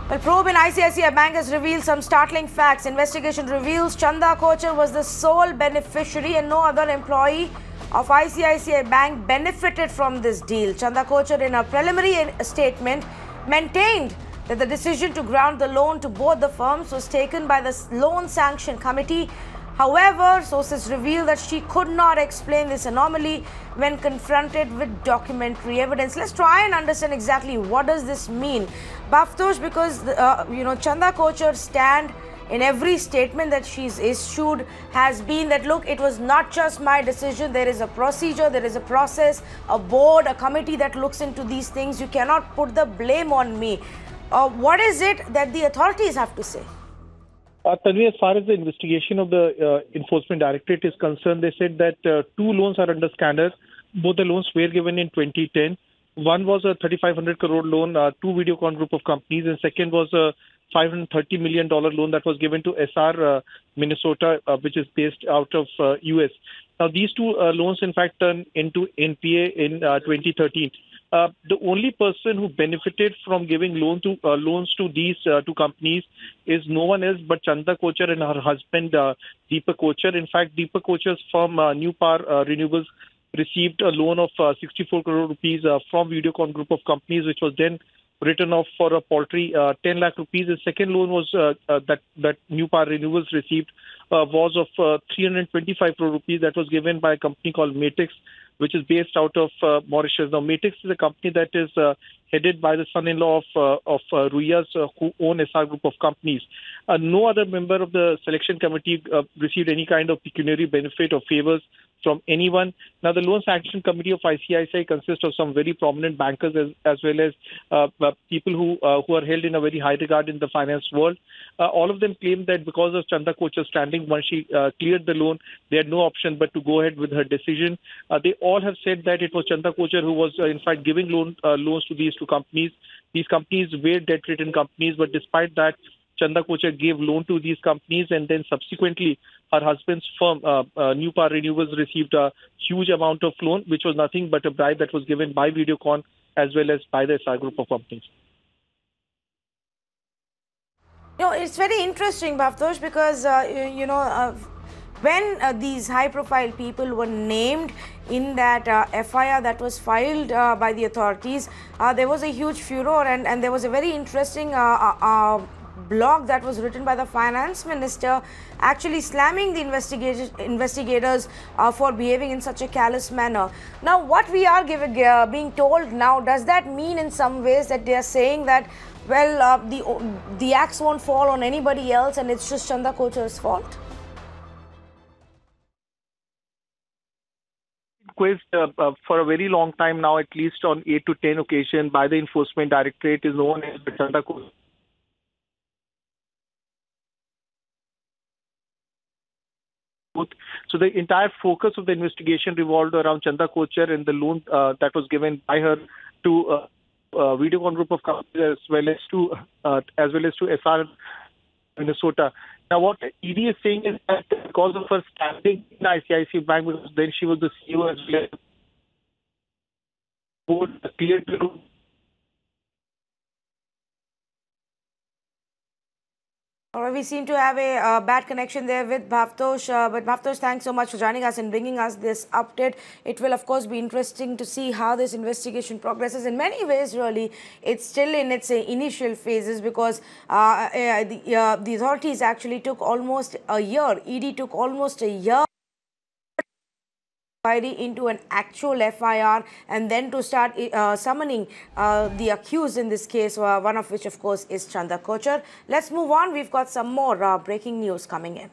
Well, probe in ICICI Bank has revealed some startling facts. Investigation reveals Chanda Kochhar was the sole beneficiary and no other employee of ICICI Bank benefited from this deal. Chanda Kochhar, in a preliminary statement, maintained that the decision to grant the loan to both the firms was taken by the loan sanction committee. However, sources reveal that she could not explain this anomaly when confronted with documentary evidence. Let's try and understand exactly what does this mean, Bhavtosh, because Chanda Kochhar's stand in every statement that she's issued has been that, look, it was not just my decision. There is a procedure, there is a process, a board, a committee that looks into these things. You cannot put the blame on me. What is it that the authorities have to say? Tanvi, as far as the investigation of the Enforcement Directorate is concerned, they said that two loans are under scanners. Both the loans were given in 2010. One was a 3,500 crore loan to Videocon group of companies, and second was a $530 million loan that was given to SR Minnesota, which is based out of US. Now, these two loans, in fact, turned into NPA in 2013. The only person who benefited from giving loans to these two companies is no one else but Chanda Kochhar and her husband Deepak Kochhar. In fact, Deepak Kochhar's firm New Power Renewables received a loan of 64 crore rupees from Videocon group of companies, which was then written off for a paltry 10 lakh rupees. The second loan was that New Power Renewables received was of 325 crore rupees that was given by a company called Matix, which is based out of Mauritius. Now, Matix is a company that is headed by the son-in-law of Ruiya's, who own SR group of companies. No other member of the selection committee received any kind of pecuniary benefit or favors from anyone. Now, the loan sanction committee of ICICI consists of some very prominent bankers as well as people who are held in a very high regard in the finance world. All of them claim that because of Chanda Kochhar's standing, once she cleared the loan, they had no option but to go ahead with her decision. They all have said that it was Chanda Kochhar who was, in fact, giving loans to these two companies. These companies were debt-ridden companies, but despite that, Chanda Kochhar gave loan to these companies, and then subsequently her husband's firm, New Power Renewables, received a huge amount of loan, which was nothing but a bribe that was given by Videocon as well as by the SR group of companies. It's very interesting, Bhavtosh, because, when these high-profile people were named in that FIR that was filed by the authorities, there was a huge furor, and there was a very interesting blog that was written by the finance minister actually slamming the investigators for behaving in such a callous manner. Now, what we are being told now, does that mean in some ways that they are saying that, well, the axe won't fall on anybody else and it's just Chanda Kochhar's fault? For a very long time now, at least on 8 to 10 occasions by the Enforcement Directorate, is known as Chanda Kochhar. So the entire focus of the investigation revolved around Chanda Kochhar and the loan that was given by her to Videocon group of companies as well as to SR Minnesota. Now, what ED is saying is that because of her standing in ICICI Bank, because then she was the CEO as well as board cleared to. All right, we seem to have a bad connection there with Bhavtosh. But Bhavtosh, thanks so much for joining us and bringing us this update. It will, of course, be interesting to see how this investigation progresses. In many ways, really, it's still in its initial phases because the authorities actually took almost a year. ED took almost a year into an actual FIR and then to start summoning the accused in this case, one of which, of course, is Chanda Kochhar. Let's move on. We've got some more breaking news coming in.